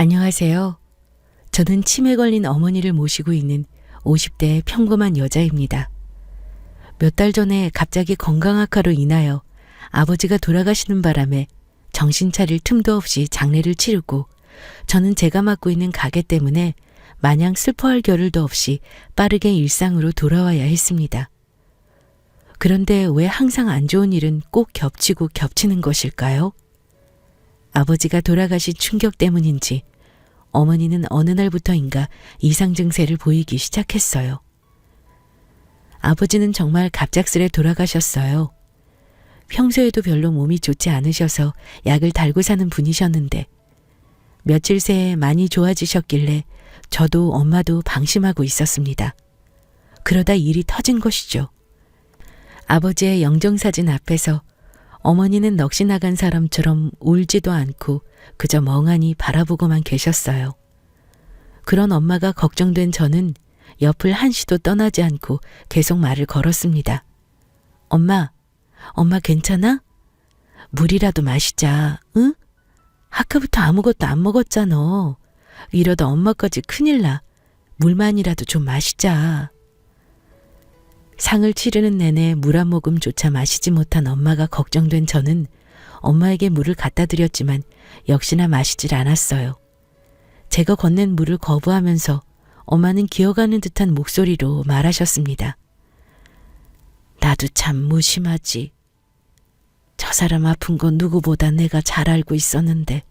안녕하세요. 저는 치매 걸린 어머니를 모시고 있는 50대 평범한 여자입니다. 몇 달 전에 갑자기 건강악화로 인하여 아버지가 돌아가시는 바람에 정신 차릴 틈도 없이 장례를 치르고 저는 제가 맡고 있는 가게 때문에 마냥 슬퍼할 겨를도 없이 빠르게 일상으로 돌아와야 했습니다. 그런데 왜 항상 안 좋은 일은 꼭 겹치고 겹치는 것일까요? 아버지가 돌아가신 충격 때문인지 어머니는 어느 날부터인가 이상 증세를 보이기 시작했어요. 아버지는 정말 갑작스레 돌아가셨어요. 평소에도 별로 몸이 좋지 않으셔서 약을 달고 사는 분이셨는데 며칠 새에 많이 좋아지셨길래 저도 엄마도 방심하고 있었습니다. 그러다 일이 터진 것이죠. 아버지의 영정사진 앞에서 어머니는 넋이 나간 사람처럼 울지도 않고 그저 멍하니 바라보고만 계셨어요. 그런 엄마가 걱정된 저는 옆을 한시도 떠나지 않고 계속 말을 걸었습니다. 엄마 괜찮아? 물이라도 마시자, 응? 아까부터 아무것도 안 먹었잖아. 이러다 엄마까지 큰일 나. 물만이라도 좀 마시자. 상을 치르는 내내 물 한 모금조차 마시지 못한 엄마가 걱정된 저는 엄마에게 물을 갖다 드렸지만 역시나 마시질 않았어요. 제가 건넨 물을 거부하면서 엄마는 기어가는 듯한 목소리로 말하셨습니다. 나도 참 무심하지. 저 사람 아픈 건 누구보다 내가 잘 알고 있었는데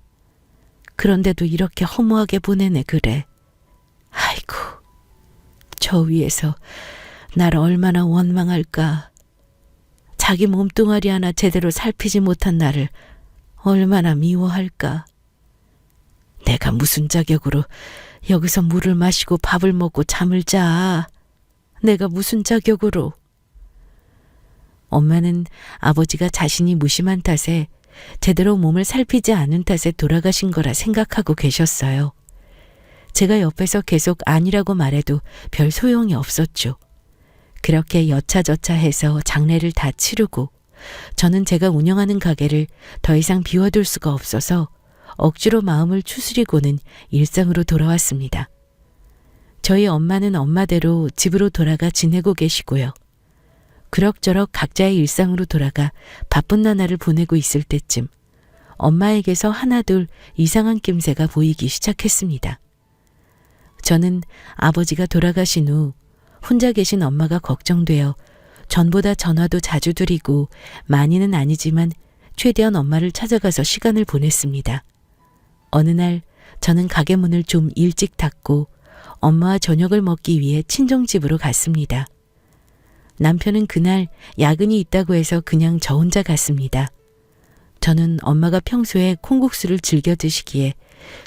그런데도 이렇게 허무하게 보내네 그래. 아이고, 저 위에서 나를 얼마나 원망할까. 자기 몸뚱아리 하나 제대로 살피지 못한 나를 얼마나 미워할까. 내가 무슨 자격으로 여기서 물을 마시고 밥을 먹고 잠을 자. 내가 무슨 자격으로. 엄마는 아버지가 자신이 무심한 탓에 제대로 몸을 살피지 않은 탓에 돌아가신 거라 생각하고 계셨어요. 제가 옆에서 계속 아니라고 말해도 별 소용이 없었죠. 그렇게 여차저차 해서 장례를 다 치르고 저는 제가 운영하는 가게를 더 이상 비워둘 수가 없어서 억지로 마음을 추스리고는 일상으로 돌아왔습니다. 저희 엄마는 엄마대로 집으로 돌아가 지내고 계시고요. 그럭저럭 각자의 일상으로 돌아가 바쁜 나날을 보내고 있을 때쯤 엄마에게서 하나둘 이상한 낌새가 보이기 시작했습니다. 저는 아버지가 돌아가신 후 혼자 계신 엄마가 걱정되어 전보다 전화도 자주 드리고 많이는 아니지만 최대한 엄마를 찾아가서 시간을 보냈습니다. 어느 날 저는 가게 문을 좀 일찍 닫고 엄마와 저녁을 먹기 위해 친정집으로 갔습니다. 남편은 그날 야근이 있다고 해서 그냥 저 혼자 갔습니다. 저는 엄마가 평소에 콩국수를 즐겨 드시기에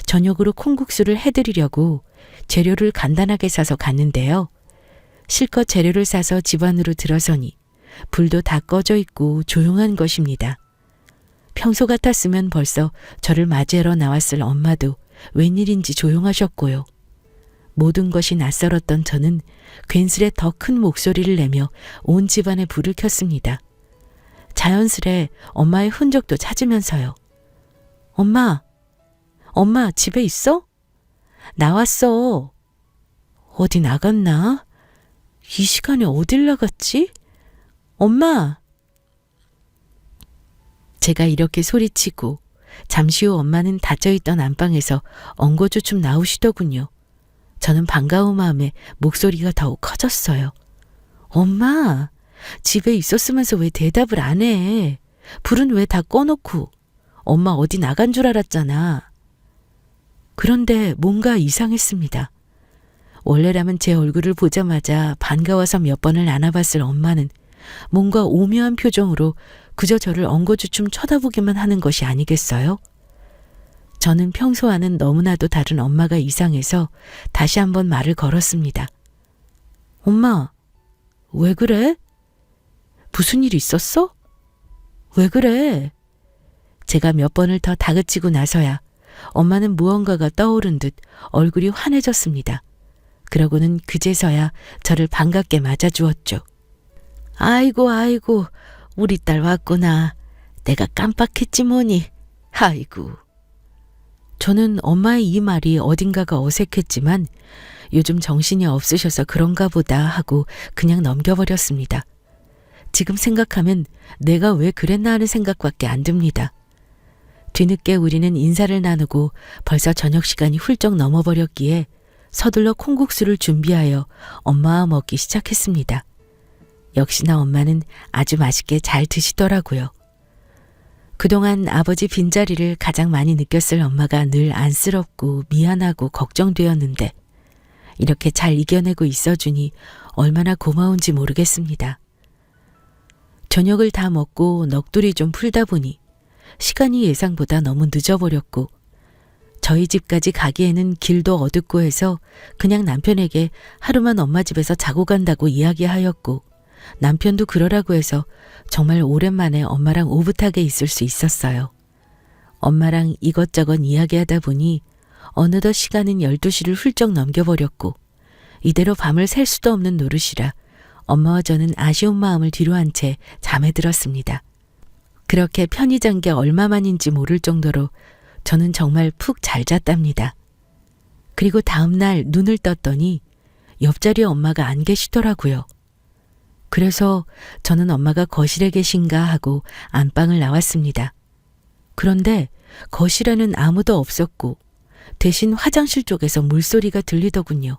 저녁으로 콩국수를 해드리려고 재료를 간단하게 사서 갔는데요. 실컷 재료를 사서 집 안으로 들어서니 불도 다 꺼져 있고 조용한 것입니다. 평소 같았으면 벌써 저를 맞이하러 나왔을 엄마도 웬일인지 조용하셨고요. 모든 것이 낯설었던 저는 괜스레 더 큰 목소리를 내며 온 집안에 불을 켰습니다. 자연스레 엄마의 흔적도 찾으면서요. 엄마 집에 있어? 나왔어. 어디 나갔나? 이 시간에 어딜 나갔지? 엄마! 제가 이렇게 소리치고 잠시 후 엄마는 닫혀있던 안방에서 엉거주춤 나오시더군요. 저는 반가운 마음에 목소리가 더욱 커졌어요. 엄마! 집에 있었으면서 왜 대답을 안 해? 불은 왜 다 꺼놓고? 엄마 어디 나간 줄 알았잖아. 그런데 뭔가 이상했습니다. 원래라면 제 얼굴을 보자마자 반가워서 몇 번을 안아봤을 엄마는 뭔가 오묘한 표정으로 그저 저를 엉거주춤 쳐다보기만 하는 것이 아니겠어요? 저는 평소와는 너무나도 다른 엄마가 이상해서 다시 한번 말을 걸었습니다. 엄마, 왜 그래? 무슨 일 있었어? 왜 그래? 제가 몇 번을 더 다그치고 나서야 엄마는 무언가가 떠오른 듯 얼굴이 환해졌습니다. 그러고는 그제서야 저를 반갑게 맞아주었죠. 아이고, 우리 딸 왔구나. 내가 깜빡했지 뭐니. 아이고. 저는 엄마의 이 말이 어딘가가 어색했지만 요즘 정신이 없으셔서 그런가 보다 하고 그냥 넘겨버렸습니다. 지금 생각하면 내가 왜 그랬나 하는 생각밖에 안 듭니다. 뒤늦게 우리는 인사를 나누고 벌써 저녁 시간이 훌쩍 넘어버렸기에 서둘러 콩국수를 준비하여 엄마와 먹기 시작했습니다. 역시나 엄마는 아주 맛있게 잘 드시더라고요. 그동안 아버지 빈자리를 가장 많이 느꼈을 엄마가 늘 안쓰럽고 미안하고 걱정되었는데 이렇게 잘 이겨내고 있어주니 얼마나 고마운지 모르겠습니다. 저녁을 다 먹고 넋두리 좀 풀다 보니 시간이 예상보다 너무 늦어버렸고 저희 집까지 가기에는 길도 어둡고 해서 그냥 남편에게 하루만 엄마 집에서 자고 간다고 이야기하였고 남편도 그러라고 해서 정말 오랜만에 엄마랑 오붓하게 있을 수 있었어요. 엄마랑 이것저것 이야기하다 보니 어느덧 시간은 12시를 훌쩍 넘겨버렸고 이대로 밤을 샐 수도 없는 노릇이라 엄마와 저는 아쉬운 마음을 뒤로한 채 잠에 들었습니다. 그렇게 편히 잔 게 얼마만인지 모를 정도로 저는 정말 푹 잘 잤답니다. 그리고 다음날 눈을 떴더니 옆자리에 엄마가 안 계시더라고요. 그래서 저는 엄마가 거실에 계신가 하고 안방을 나왔습니다. 그런데 거실에는 아무도 없었고 대신 화장실 쪽에서 물소리가 들리더군요.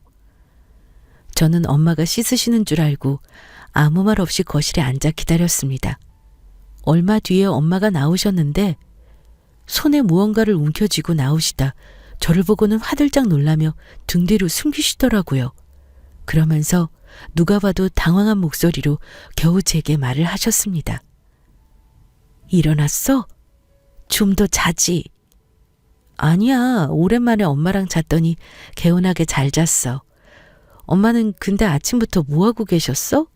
저는 엄마가 씻으시는 줄 알고 아무 말 없이 거실에 앉아 기다렸습니다. 얼마 뒤에 엄마가 나오셨는데 손에 무언가를 움켜쥐고 나오시다 저를 보고는 화들짝 놀라며 등 뒤로 숨기시더라고요. 그러면서 누가 봐도 당황한 목소리로 겨우 제게 말을 하셨습니다. 일어났어? 좀 더 자지. 아니야, 오랜만에 엄마랑 잤더니 개운하게 잘 잤어. 엄마는 근데 아침부터 뭐하고 계셨어?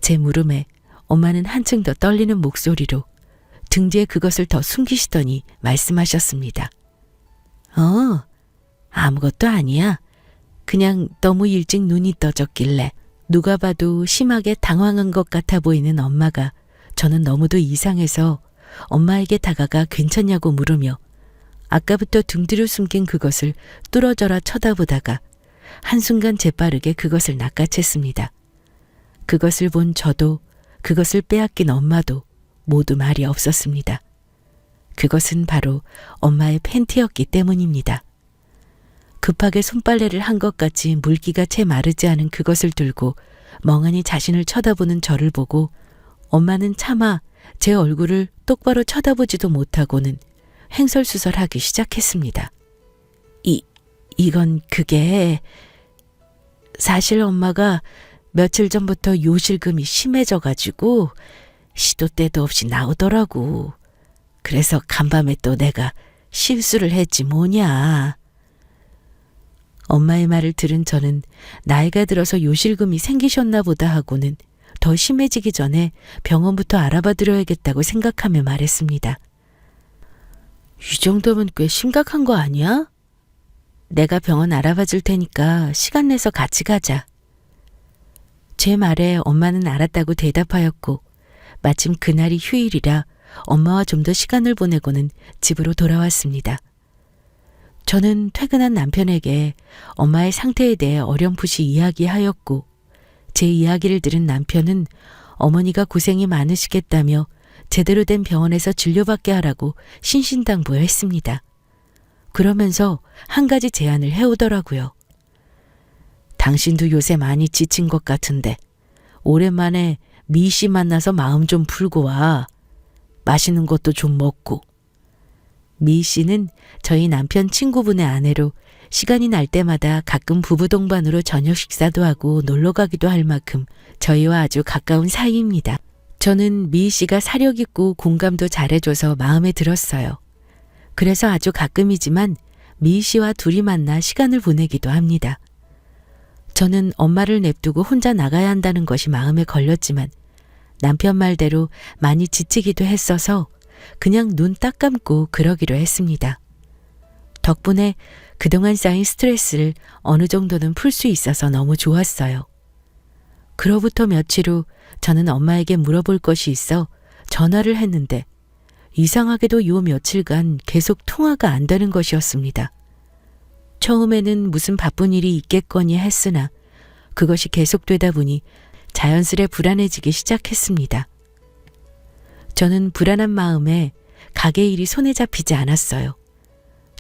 제 물음에 엄마는 한층 더 떨리는 목소리로 등 뒤에 그것을 더 숨기시더니 말씀하셨습니다. 아무것도 아니야. 그냥 너무 일찍 눈이 떠졌길래 누가 봐도 심하게 당황한 것 같아 보이는 엄마가 저는 너무도 이상해서 엄마에게 다가가 괜찮냐고 물으며 아까부터 등 뒤로 숨긴 그것을 뚫어져라 쳐다보다가 한순간 재빠르게 그것을 낚아챘습니다. 그것을 본 저도 그것을 빼앗긴 엄마도 모두 말이 없었습니다. 그것은 바로 엄마의 팬티였기 때문입니다. 급하게 손빨래를 한 것 같이 물기가 채 마르지 않은 그것을 들고 멍하니 자신을 쳐다보는 저를 보고 엄마는 차마 제 얼굴을 똑바로 쳐다보지도 못하고는 횡설수설하기 시작했습니다. 이건 그게 사실 엄마가 며칠 전부터 요실금이 심해져가지고 시도 때도 없이 나오더라고. 그래서 간밤에 또 내가 실수를 했지 뭐냐. 엄마의 말을 들은 저는 나이가 들어서 요실금이 생기셨나 보다 하고는 더 심해지기 전에 병원부터 알아봐 드려야겠다고 생각하며 말했습니다. 이 정도면 꽤 심각한 거 아니야? 내가 병원 알아봐 줄 테니까 시간 내서 같이 가자. 제 말에 엄마는 알았다고 대답하였고 마침 그날이 휴일이라 엄마와 좀 더 시간을 보내고는 집으로 돌아왔습니다. 저는 퇴근한 남편에게 엄마의 상태에 대해 어렴풋이 이야기하였고 제 이야기를 들은 남편은 어머니가 고생이 많으시겠다며 제대로 된 병원에서 진료받게 하라고 신신당부했습니다. 그러면서 한 가지 제안을 해오더라고요. 당신도 요새 많이 지친 것 같은데 오랜만에 미 씨 만나서 마음 좀 풀고 와. 맛있는 것도 좀 먹고. 미 씨는 저희 남편 친구분의 아내로 시간이 날 때마다 가끔 부부 동반으로 저녁 식사도 하고 놀러 가기도 할 만큼 저희와 아주 가까운 사이입니다. 저는 미 씨가 사력 있고 공감도 잘해줘서 마음에 들었어요. 그래서 아주 가끔이지만 미 씨와 둘이 만나 시간을 보내기도 합니다. 저는 엄마를 냅두고 혼자 나가야 한다는 것이 마음에 걸렸지만 남편 말대로 많이 지치기도 했어서 그냥 눈 딱 감고 그러기로 했습니다. 덕분에 그동안 쌓인 스트레스를 어느 정도는 풀 수 있어서 너무 좋았어요. 그로부터 며칠 후 저는 엄마에게 물어볼 것이 있어 전화를 했는데 이상하게도 요 며칠간 계속 통화가 안 되는 것이었습니다. 처음에는 무슨 바쁜 일이 있겠거니 했으나 그것이 계속되다 보니 자연스레 불안해지기 시작했습니다. 저는 불안한 마음에 가게 일이 손에 잡히지 않았어요.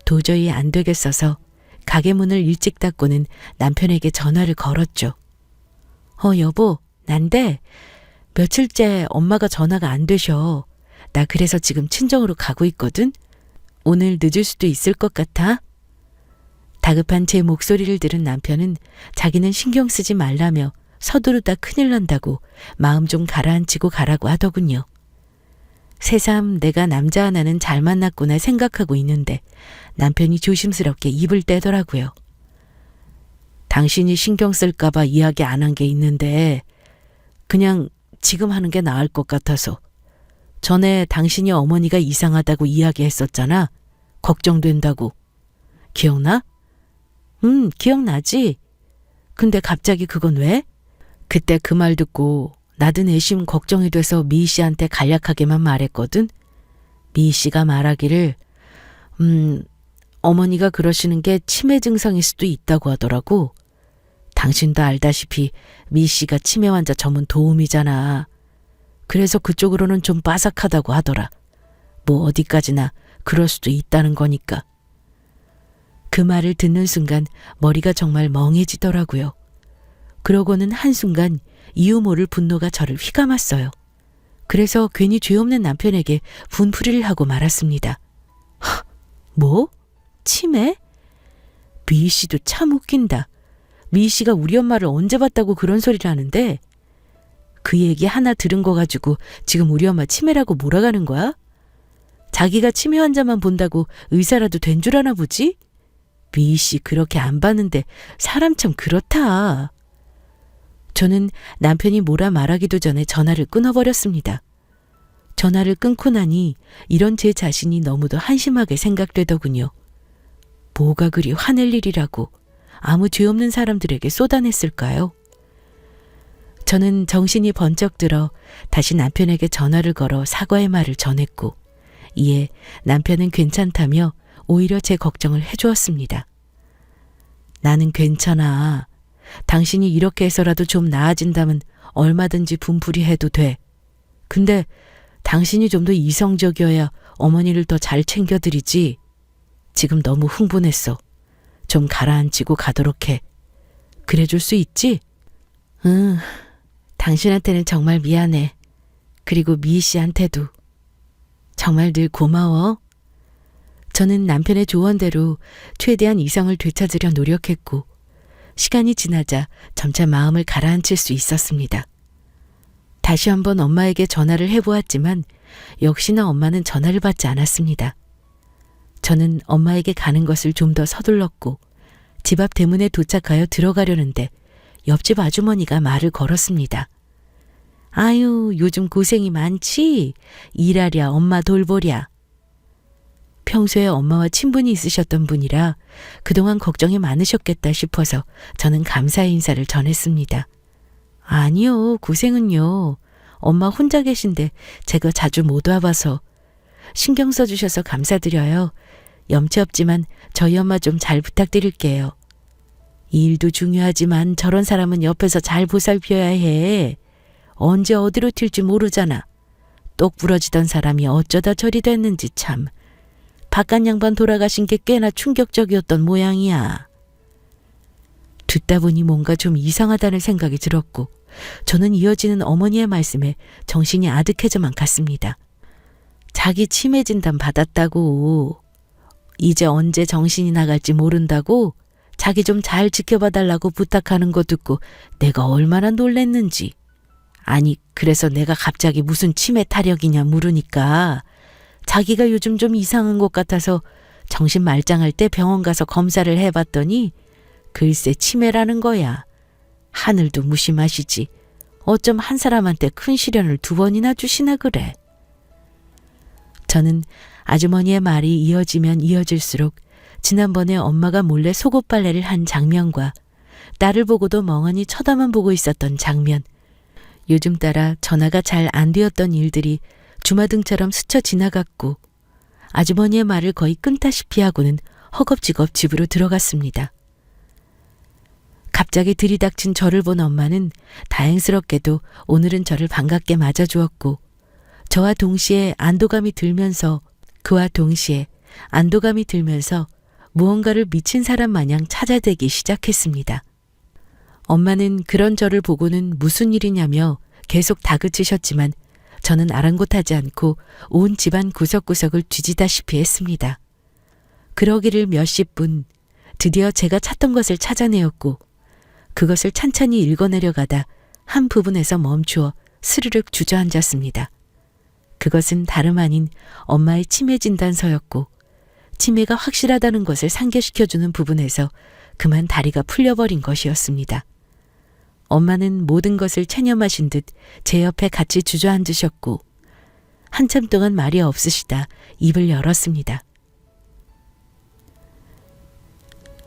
도저히 안 되겠어서 가게 문을 일찍 닫고는 남편에게 전화를 걸었죠. 여보, 난데 며칠째 엄마가 전화가 안 되셔. 나 그래서 지금 친정으로 가고 있거든. 오늘 늦을 수도 있을 것 같아. 다급한 제 목소리를 들은 남편은 자기는 신경 쓰지 말라며 서두르다 큰일 난다고 마음 좀 가라앉히고 가라고 하더군요. 새삼 내가 남자 하나는 잘 만났구나 생각하고 있는데 남편이 조심스럽게 입을 떼더라고요. 당신이 신경 쓸까봐 이야기 안 한 게 있는데 그냥 지금 하는 게 나을 것 같아서. 전에 당신이 어머니가 이상하다고 이야기했었잖아. 걱정된다고. 기억나? 기억나지? 근데 갑자기 그건 왜? 그때 그 말 듣고 나도 내심 걱정이 돼서 미희 씨한테 간략하게만 말했거든. 미희 씨가 말하기를 어머니가 그러시는 게 치매 증상일 수도 있다고 하더라고. 당신도 알다시피 미희 씨가 치매 환자 전문 도우미잖아. 그래서 그쪽으로는 좀 빠삭하다고 하더라. 뭐 어디까지나 그럴 수도 있다는 거니까. 그 말을 듣는 순간 머리가 정말 멍해지더라고요. 그러고는 한순간 이유 모를 분노가 저를 휘감았어요. 그래서 괜히 죄 없는 남편에게 분풀이를 하고 말았습니다. 뭐? 치매? 미희 씨도 참 웃긴다. 미희 씨가 우리 엄마를 언제 봤다고 그런 소리를 하는데 그 얘기 하나 들은 거 가지고 지금 우리 엄마 치매라고 몰아가는 거야? 자기가 치매 환자만 본다고 의사라도 된 줄 아나 보지? 미희 씨 그렇게 안 봤는데 사람 참 그렇다. 저는 남편이 뭐라 말하기도 전에 전화를 끊어버렸습니다. 전화를 끊고 나니 이런 제 자신이 너무도 한심하게 생각되더군요. 뭐가 그리 화낼 일이라고 아무 죄 없는 사람들에게 쏟아냈을까요? 저는 정신이 번쩍 들어 다시 남편에게 전화를 걸어 사과의 말을 전했고 이에 남편은 괜찮다며 오히려 제 걱정을 해주었습니다. 나는 괜찮아. 당신이 이렇게 해서라도 좀 나아진다면 얼마든지 분풀이 해도 돼. 근데 당신이 좀 더 이성적이어야 어머니를 더 잘 챙겨드리지. 지금 너무 흥분했어. 좀 가라앉히고 가도록 해. 그래줄 수 있지? 응. 당신한테는 정말 미안해. 그리고 미희 씨한테도. 정말 늘 고마워. 저는 남편의 조언대로 최대한 이성을 되찾으려 노력했고 시간이 지나자 점차 마음을 가라앉힐 수 있었습니다. 다시 한번 엄마에게 전화를 해보았지만 역시나 엄마는 전화를 받지 않았습니다. 저는 엄마에게 가는 것을 좀 더 서둘렀고 집 앞 대문에 도착하여 들어가려는데 옆집 아주머니가 말을 걸었습니다. 아유, 요즘 고생이 많지? 일하랴 엄마 돌보랴. 평소에 엄마와 친분이 있으셨던 분이라 그동안 걱정이 많으셨겠다 싶어서 저는 감사의 인사를 전했습니다. 아니요, 고생은요. 엄마 혼자 계신데 제가 자주 못 와봐서. 신경 써주셔서 감사드려요. 염치 없지만 저희 엄마 좀 잘 부탁드릴게요. 이 일도 중요하지만 저런 사람은 옆에서 잘 보살펴야 해. 언제 어디로 튈지 모르잖아. 똑 부러지던 사람이 어쩌다 저리 됐는지 참. 바깥 양반 돌아가신 게 꽤나 충격적이었던 모양이야. 듣다 보니 뭔가 좀 이상하다는 생각이 들었고 저는 이어지는 어머니의 말씀에 정신이 아득해져만 갔습니다. 자기 치매 진단 받았다고. 이제 언제 정신이 나갈지 모른다고 자기 좀 잘 지켜봐 달라고 부탁하는 거 듣고 내가 얼마나 놀랬는지. 아니, 그래서 내가 갑자기 무슨 치매 타령이냐 물으니까 자기가 요즘 좀 이상한 것 같아서 정신 말짱할 때 병원 가서 검사를 해봤더니 글쎄 치매라는 거야. 하늘도 무심하시지. 어쩜 한 사람한테 큰 시련을 2번이나 주시나 그래. 저는 아주머니의 말이 이어지면 이어질수록 지난번에 엄마가 몰래 속옷 빨래를 한 장면과 나를 보고도 멍하니 쳐다만 보고 있었던 장면, 요즘 따라 전화가 잘 안 되었던 일들이 주마등처럼 스쳐 지나갔고 아주머니의 말을 거의 끊다시피 하고는 허겁지겁 집으로 들어갔습니다. 갑자기 들이닥친 저를 본 엄마는 다행스럽게도 오늘은 저를 반갑게 맞아주었고 그와 동시에 안도감이 들면서 무언가를 미친 사람 마냥 찾아대기 시작했습니다. 엄마는 그런 저를 보고는 무슨 일이냐며 계속 다그치셨지만 저는 아랑곳하지 않고 온 집안 구석구석을 뒤지다시피 했습니다. 그러기를 몇십 분, 드디어 제가 찾던 것을 찾아내었고 그것을 찬찬히 읽어내려가다 한 부분에서 멈추어 스르륵 주저앉았습니다. 그것은 다름 아닌 엄마의 치매 진단서였고 치매가 확실하다는 것을 상기시켜주는 부분에서 그만 다리가 풀려버린 것이었습니다. 엄마는 모든 것을 체념하신 듯 제 옆에 같이 주저앉으셨고 한참 동안 말이 없으시다 입을 열었습니다.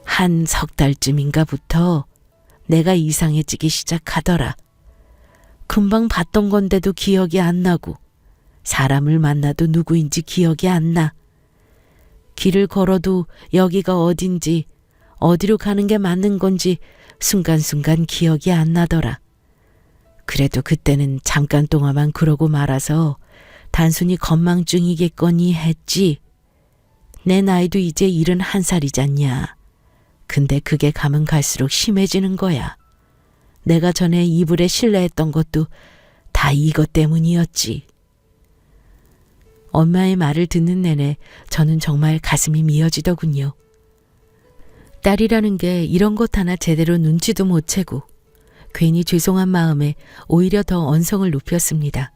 한 석 달쯤인가부터 내가 이상해지기 시작하더라. 금방 봤던 건데도 기억이 안 나고 사람을 만나도 누구인지 기억이 안 나. 길을 걸어도 여기가 어딘지 어디로 가는 게 맞는 건지 순간순간 기억이 안 나더라. 그래도 그때는 잠깐 동안만 그러고 말아서 단순히 건망증이겠거니 했지. 내 나이도 이제 71살이잖냐. 근데 그게 가면 갈수록 심해지는 거야. 내가 전에 이불에 실내했던 것도 다 이것 때문이었지. 엄마의 말을 듣는 내내 저는 정말 가슴이 미어지더군요. 딸이라는 게 이런 것 하나 제대로 눈치도 못 채고 괜히 죄송한 마음에 오히려 더 언성을 높였습니다.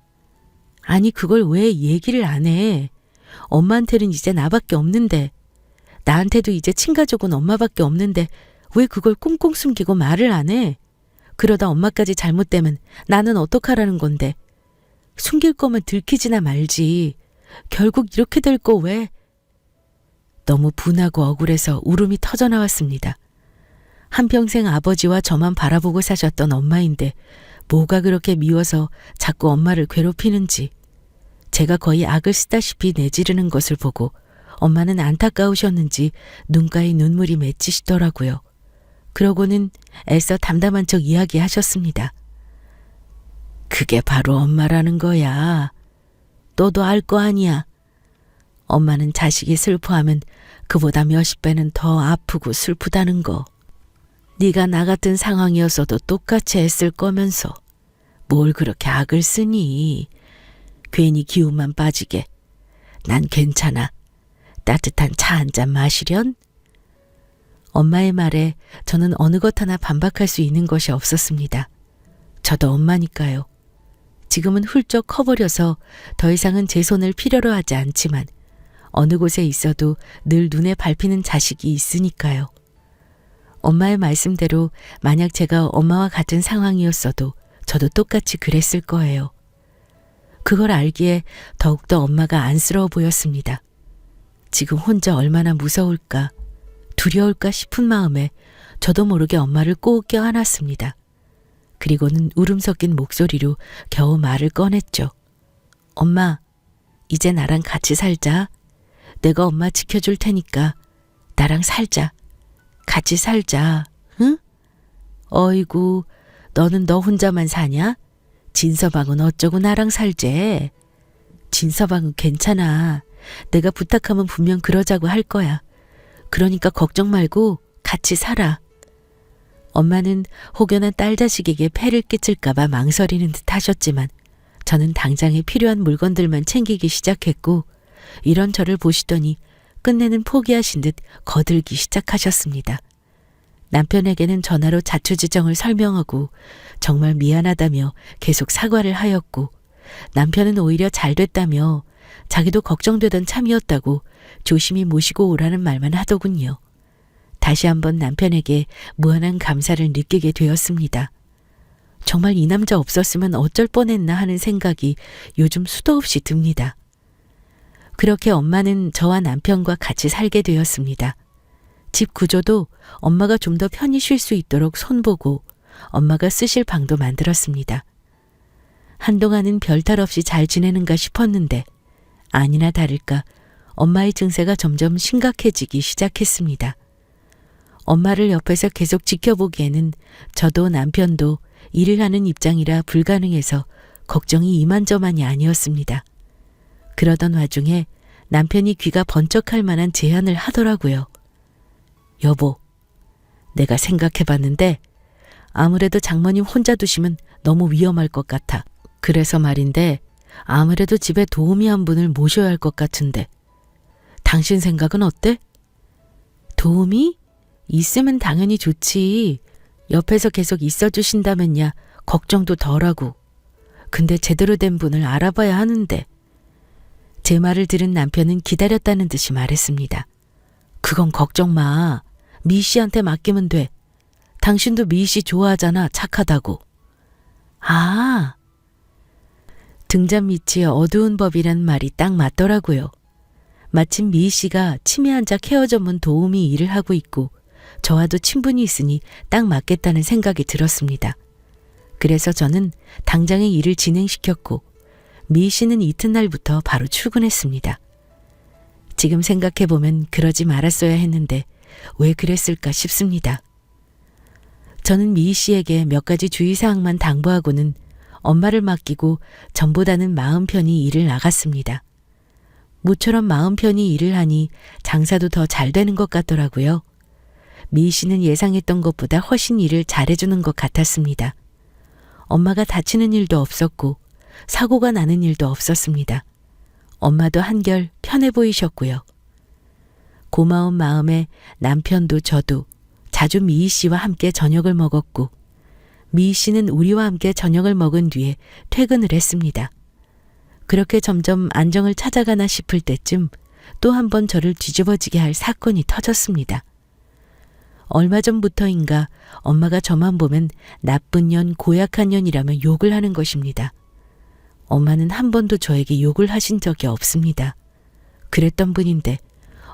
아니 그걸 왜 얘기를 안 해? 엄마한테는 이제 나밖에 없는데 나한테도 이제 친가족은 엄마밖에 없는데 왜 그걸 꽁꽁 숨기고 말을 안 해? 그러다 엄마까지 잘못되면 나는 어떡하라는 건데. 숨길 거면 들키지나 말지. 결국 이렇게 될 거 왜? 너무 분하고 억울해서 울음이 터져나왔습니다. 한평생 아버지와 저만 바라보고 사셨던 엄마인데 뭐가 그렇게 미워서 자꾸 엄마를 괴롭히는지 제가 거의 악을 쓰다시피 내지르는 것을 보고 엄마는 안타까우셨는지 눈가에 눈물이 맺히시더라고요. 그러고는 애써 담담한 척 이야기하셨습니다. 그게 바로 엄마라는 거야. 너도 알 거 아니야. 엄마는 자식이 슬퍼하면 그보다 몇십 배는 더 아프고 슬프다는 거. 네가 나 같은 상황이었어도 똑같이 애쓸 거면서 뭘 그렇게 악을 쓰니. 괜히 기운만 빠지게. 난 괜찮아. 따뜻한 차 한 잔 마시련? 엄마의 말에 저는 어느 것 하나 반박할 수 있는 것이 없었습니다. 저도 엄마니까요. 지금은 훌쩍 커버려서 더 이상은 제 손을 필요로 하지 않지만 어느 곳에 있어도 늘 눈에 밟히는 자식이 있으니까요. 엄마의 말씀대로 만약 제가 엄마와 같은 상황이었어도 저도 똑같이 그랬을 거예요. 그걸 알기에 더욱더 엄마가 안쓰러워 보였습니다. 지금 혼자 얼마나 무서울까, 두려울까 싶은 마음에 저도 모르게 엄마를 꼭 껴안았습니다. 그리고는 울음 섞인 목소리로 겨우 말을 꺼냈죠. 엄마, 이제 나랑 같이 살자. 내가 엄마 지켜줄 테니까 나랑 살자. 같이 살자. 응? 어이구, 너는 너 혼자만 사냐? 진서방은 어쩌고 나랑 살재? 진서방은 괜찮아. 내가 부탁하면 분명 그러자고 할 거야. 그러니까 걱정 말고 같이 살아. 엄마는 혹여나 딸 자식에게 폐를 끼칠까 봐 망설이는 듯 하셨지만 저는 당장에 필요한 물건들만 챙기기 시작했고 이런 저를 보시더니 끝내는 포기하신 듯 거들기 시작하셨습니다. 남편에게는 전화로 자초지정을 설명하고 정말 미안하다며 계속 사과를 하였고 남편은 오히려 잘 됐다며 자기도 걱정되던 참이었다고 조심히 모시고 오라는 말만 하더군요. 다시 한번 남편에게 무한한 감사를 느끼게 되었습니다. 정말 이 남자 없었으면 어쩔 뻔했나 하는 생각이 요즘 수도 없이 듭니다. 그렇게 엄마는 저와 남편과 같이 살게 되었습니다. 집 구조도 엄마가 좀 더 편히 쉴 수 있도록 손보고 엄마가 쓰실 방도 만들었습니다. 한동안은 별탈 없이 잘 지내는가 싶었는데 아니나 다를까 엄마의 증세가 점점 심각해지기 시작했습니다. 엄마를 옆에서 계속 지켜보기에는 저도 남편도 일을 하는 입장이라 불가능해서 걱정이 이만저만이 아니었습니다. 그러던 와중에 남편이 귀가 번쩍할 만한 제안을 하더라고요. 여보, 내가 생각해봤는데 아무래도 장모님 혼자 두시면 너무 위험할 것 같아. 그래서 말인데 아무래도 집에 도우미 한 분을 모셔야 할 것 같은데 당신 생각은 어때? 도우미? 있으면 당연히 좋지. 옆에서 계속 있어주신다면야 걱정도 덜하고. 근데 제대로 된 분을 알아봐야 하는데. 제 말을 들은 남편은 기다렸다는 듯이 말했습니다. 그건 걱정 마. 미 씨한테 맡기면 돼. 당신도 미 씨 좋아하잖아. 착하다고. 아, 등잔 밑이 어두운 법이란 말이 딱 맞더라고요. 마침 미 씨가 치매 환자 케어 전문 도우미 일을 하고 있고 저와도 친분이 있으니 딱 맞겠다는 생각이 들었습니다. 그래서 저는 당장의 일을 진행시켰고 미 씨는 이튿날부터 바로 출근했습니다. 지금 생각해보면 그러지 말았어야 했는데 왜 그랬을까 싶습니다. 저는 미 씨에게 몇 가지 주의사항만 당부하고는 엄마를 맡기고 전보다는 마음 편히 일을 나갔습니다. 모처럼 마음 편히 일을 하니 장사도 더 잘 되는 것 같더라고요. 미 씨는 예상했던 것보다 훨씬 일을 잘해주는 것 같았습니다. 엄마가 다치는 일도 없었고 사고가 나는 일도 없었습니다. 엄마도 한결 편해 보이셨고요. 고마운 마음에 남편도 저도 자주 미희 씨와 함께 저녁을 먹었고 미희 씨는 우리와 함께 저녁을 먹은 뒤에 퇴근을 했습니다. 그렇게 점점 안정을 찾아가나 싶을 때쯤 또 한 번 저를 뒤집어지게 할 사건이 터졌습니다. 얼마 전부터인가 엄마가 저만 보면 나쁜 년, 고약한 년이라며 욕을 하는 것입니다. 엄마는 한 번도 저에게 욕을 하신 적이 없습니다. 그랬던 분인데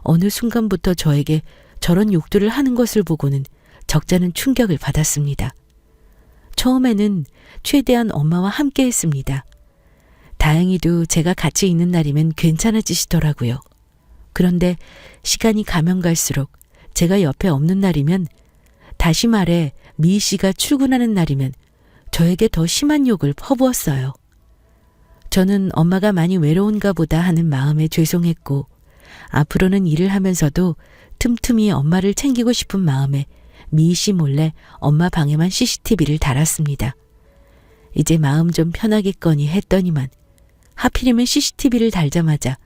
어느 순간부터 저에게 저런 욕들을 하는 것을 보고는 적잖은 충격을 받았습니다. 처음에는 최대한 엄마와 함께 했습니다. 다행히도 제가 같이 있는 날이면 괜찮아지시더라고요. 그런데 시간이 가면 갈수록 제가 옆에 없는 날이면, 다시 말해 미희 씨가 출근하는 날이면 저에게 더 심한 욕을 퍼부었어요. 저는 엄마가 많이 외로운가 보다 하는 마음에 죄송했고 앞으로는 일을 하면서도 틈틈이 엄마를 챙기고 싶은 마음에 미희 씨 몰래 엄마 방에만 CCTV를 달았습니다. 이제 마음 좀 편하겠거니 했더니만 하필이면 CCTV를 달자마자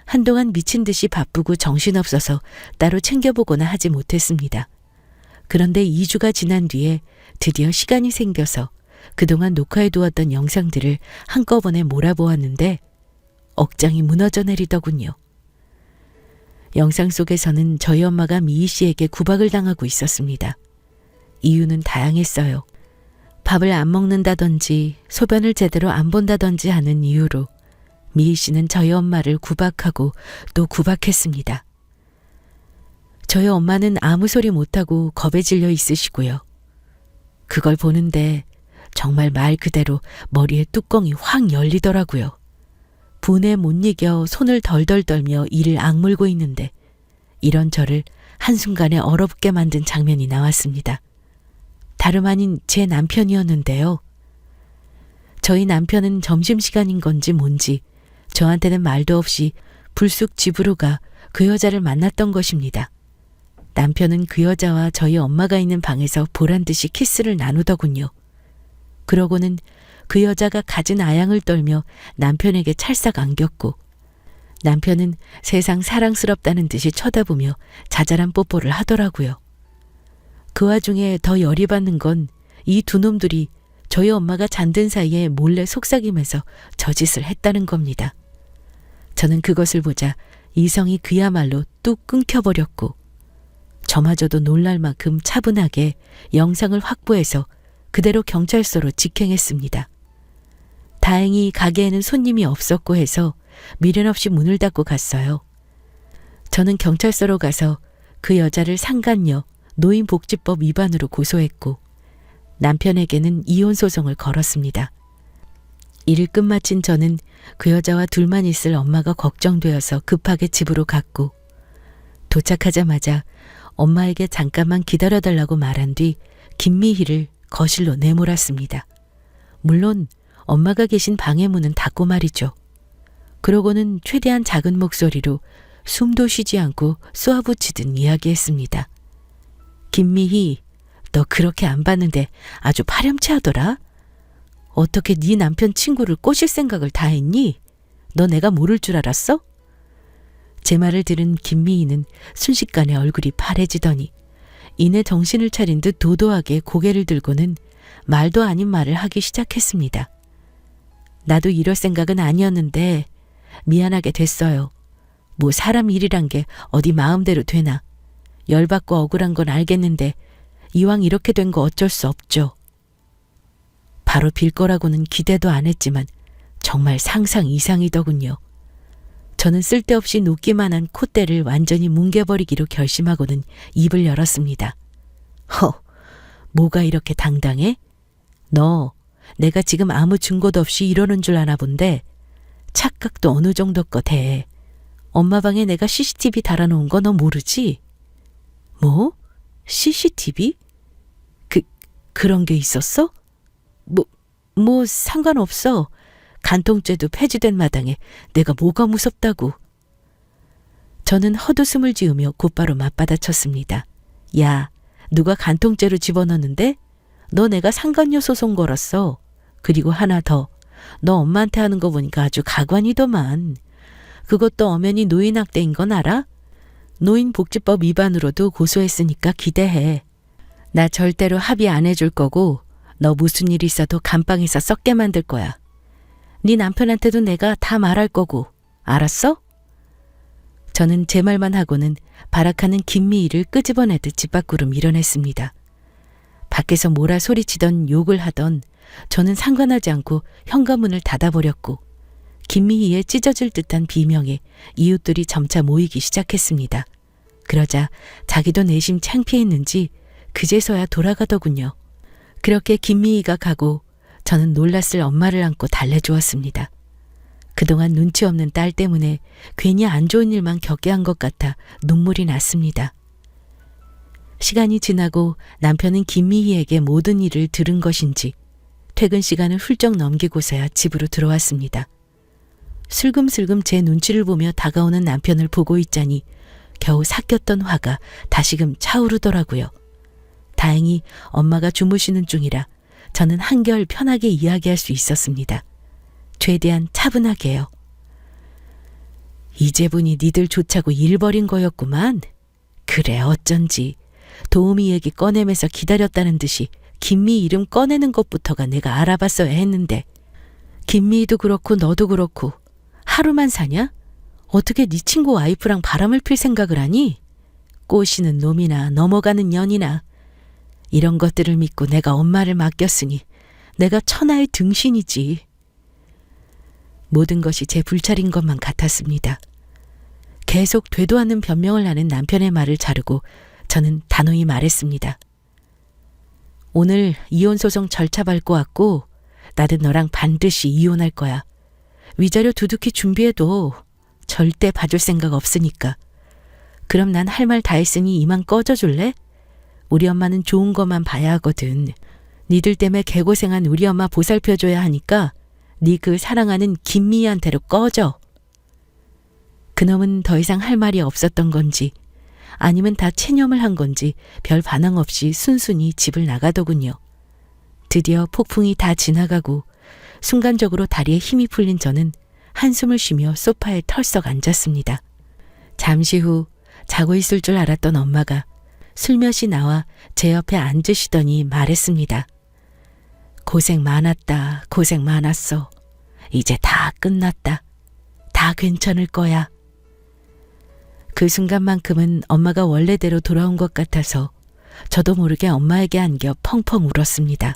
한동안 미친 듯이 바쁘고 정신없어서 따로 챙겨보거나 하지 못했습니다. 그런데 2주가 지난 뒤에 드디어 시간이 생겨서 그동안 녹화해두었던 영상들을 한꺼번에 몰아보았는데 억장이 무너져 내리더군요. 영상 속에서는 저희 엄마가 미희 씨에게 구박을 당하고 있었습니다. 이유는 다양했어요. 밥을 안 먹는다든지 소변을 제대로 안 본다든지 하는 이유로 미희 씨는 저희 엄마를 구박하고 또 구박했습니다. 저희 엄마는 아무 소리 못하고 겁에 질려 있으시고요. 그걸 보는데 정말 말 그대로 머리에 뚜껑이 확 열리더라고요. 분에 못 이겨 손을 덜덜 떨며 이를 악물고 있는데 이런 저를 한순간에 얼어붙게 만든 장면이 나왔습니다. 다름 아닌 제 남편이었는데요. 저희 남편은 점심시간인 건지 뭔지 저한테는 말도 없이 불쑥 집으로 가 그 여자를 만났던 것입니다. 남편은 그 여자와 저희 엄마가 있는 방에서 보란듯이 키스를 나누더군요. 그러고는 그 여자가 가진 아양을 떨며 남편에게 찰싹 안겼고 남편은 세상 사랑스럽다는 듯이 쳐다보며 자잘한 뽀뽀를 하더라고요. 그 와중에 더 열이 받는 건 이 두 놈들이 저희 엄마가 잠든 사이에 몰래 속삭이면서 저짓을 했다는 겁니다. 저는 그것을 보자 이성이 그야말로 뚝 끊겨버렸고 저마저도 놀랄 만큼 차분하게 영상을 확보해서 그대로 경찰서로 직행했습니다. 다행히 가게에는 손님이 없었고 해서 미련 없이 문을 닫고 갔어요. 저는 경찰서로 가서 그 여자를 상간녀, 노인복지법 위반으로 고소했고 남편에게는 이혼 소송을 걸었습니다. 일을 끝마친 저는 그 여자와 둘만 있을 엄마가 걱정되어서 급하게 집으로 갔고, 도착하자마자 엄마에게 잠깐만 기다려달라고 말한 뒤 김미희를 거실로 내몰았습니다. 물론 엄마가 계신 방의 문은 닫고 말이죠. 그러고는 최대한 작은 목소리로 숨도 쉬지 않고 쏘아붙이듯 이야기했습니다. 김미희, 너 그렇게 안 봤는데 아주 파렴치하더라. 어떻게 네 남편 친구를 꼬실 생각을 다 했니? 너 내가 모를 줄 알았어? 제 말을 들은 김미희는 순식간에 얼굴이 파래지더니 이내 정신을 차린 듯 도도하게 고개를 들고는 말도 아닌 말을 하기 시작했습니다. 나도 이럴 생각은 아니었는데 미안하게 됐어요. 뭐 사람 일이란 게 어디 마음대로 되나. 열받고 억울한 건 알겠는데 이왕 이렇게 된 거 어쩔 수 없죠. 바로 빌 거라고는 기대도 안 했지만 정말 상상 이상이더군요. 저는 쓸데없이 놓기만 한 콧대를 완전히 뭉개버리기로 결심하고는 입을 열었습니다. 뭐가 이렇게 당당해? 너 내가 지금 아무 증거도 없이 이러는 줄 아나 본데 착각도 어느 정도 것 해. 엄마 방에 내가 CCTV 달아놓은 거 너 모르지? 뭐? CCTV? 그런 게 있었어? 뭐 상관없어. 간통죄도 폐지된 마당에 내가 뭐가 무섭다고. 저는 헛웃음을 지으며 곧바로 맞받아쳤습니다. 야, 누가 간통죄로 집어넣는데? 너 내가 상간녀 소송 걸었어. 그리고 하나 더. 너 엄마한테 하는 거 보니까 아주 가관이더만. 그것도 엄연히 노인학대인 건 알아? 노인복지법 위반으로도 고소했으니까 기대해. 나 절대로 합의 안 해줄 거고 너 무슨 일 있어도 감방에서 썩게 만들 거야. 네 남편한테도 내가 다 말할 거고. 알았어? 저는 제 말만 하고는 발악하는 김미희를 끄집어내듯 집 밖으로 밀어냈습니다. 밖에서 뭐라 소리치던 욕을 하던 저는 상관하지 않고 현관문을 닫아버렸고 김미희의 찢어질 듯한 비명에 이웃들이 점차 모이기 시작했습니다. 그러자 자기도 내심 창피했는지 그제서야 돌아가더군요. 그렇게 김미희가 가고 저는 놀랐을 엄마를 안고 달래주었습니다. 그동안 눈치 없는 딸 때문에 괜히 안 좋은 일만 겪게 한 것 같아 눈물이 났습니다. 시간이 지나고 남편은 김미희에게 모든 일을 들은 것인지 퇴근 시간을 훌쩍 넘기고서야 집으로 들어왔습니다. 슬금슬금 제 눈치를 보며 다가오는 남편을 보고 있자니 겨우 삭혔던 화가 다시금 차오르더라고요. 다행히 엄마가 주무시는 중이라 저는 한결 편하게 이야기할 수 있었습니다. 최대한 차분하게요. 이제 보니 니들 좋자고 일 벌인 거였구만. 그래 어쩐지. 도우미 얘기 꺼내면서 기다렸다는 듯이 김미 이름 꺼내는 것부터가 내가 알아봤어야 했는데 김미도 그렇고 너도 그렇고 하루만 사냐? 어떻게 네 친구 와이프랑 바람을 필 생각을 하니? 꼬시는 놈이나 넘어가는 년이나 이런 것들을 믿고 내가 엄마를 맡겼으니 내가 천하의 등신이지. 모든 것이 제 불찰인 것만 같았습니다. 계속 되도 않는 변명을 하는 남편의 말을 자르고 저는 단호히 말했습니다. 오늘 이혼소송 절차 밟고 왔고 나도 너랑 반드시 이혼할 거야. 위자료 두둑히 준비해도 절대 봐줄 생각 없으니까. 그럼 난 할 말 다 했으니 이만 꺼져줄래? 우리 엄마는 좋은 것만 봐야 하거든. 니들 때문에 개고생한 우리 엄마 보살펴줘야 하니까 니 그 사랑하는 김미희한테로 꺼져. 그놈은 더 이상 할 말이 없었던 건지 아니면 다 체념을 한 건지 별 반응 없이 순순히 집을 나가더군요. 드디어 폭풍이 다 지나가고 순간적으로 다리에 힘이 풀린 저는 한숨을 쉬며 소파에 털썩 앉았습니다. 잠시 후 자고 있을 줄 알았던 엄마가 슬며시 나와 제 옆에 앉으시더니 말했습니다. 고생 많았다. 고생 많았어. 이제 다 끝났다. 다 괜찮을 거야. 그 순간만큼은 엄마가 원래대로 돌아온 것 같아서 저도 모르게 엄마에게 안겨 펑펑 울었습니다.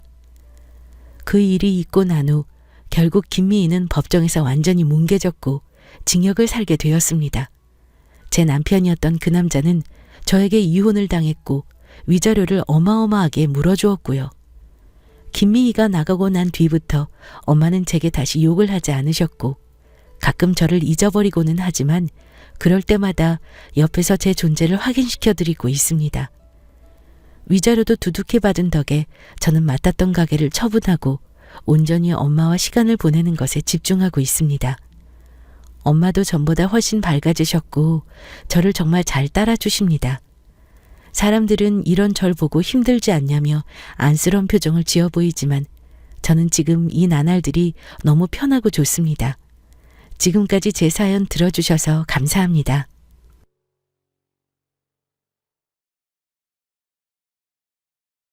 그 일이 있고 난 후 결국 김미희는 법정에서 완전히 뭉개졌고 징역을 살게 되었습니다. 제 남편이었던 그 남자는 저에게 이혼을 당했고 위자료를 어마어마하게 물어주었고요. 김미희가 나가고 난 뒤부터 엄마는 제게 다시 욕을 하지 않으셨고 가끔 저를 잊어버리고는 하지만 그럴 때마다 옆에서 제 존재를 확인시켜드리고 있습니다. 위자료도 두둑히 받은 덕에 저는 맡았던 가게를 처분하고 온전히 엄마와 시간을 보내는 것에 집중하고 있습니다. 엄마도 전보다 훨씬 밝아지셨고 저를 정말 잘 따라주십니다. 사람들은 이런 절 보고 힘들지 않냐며 안쓰러운 표정을 지어 보이지만 저는 지금 이 나날들이 너무 편하고 좋습니다. 지금까지 제 사연 들어주셔서 감사합니다.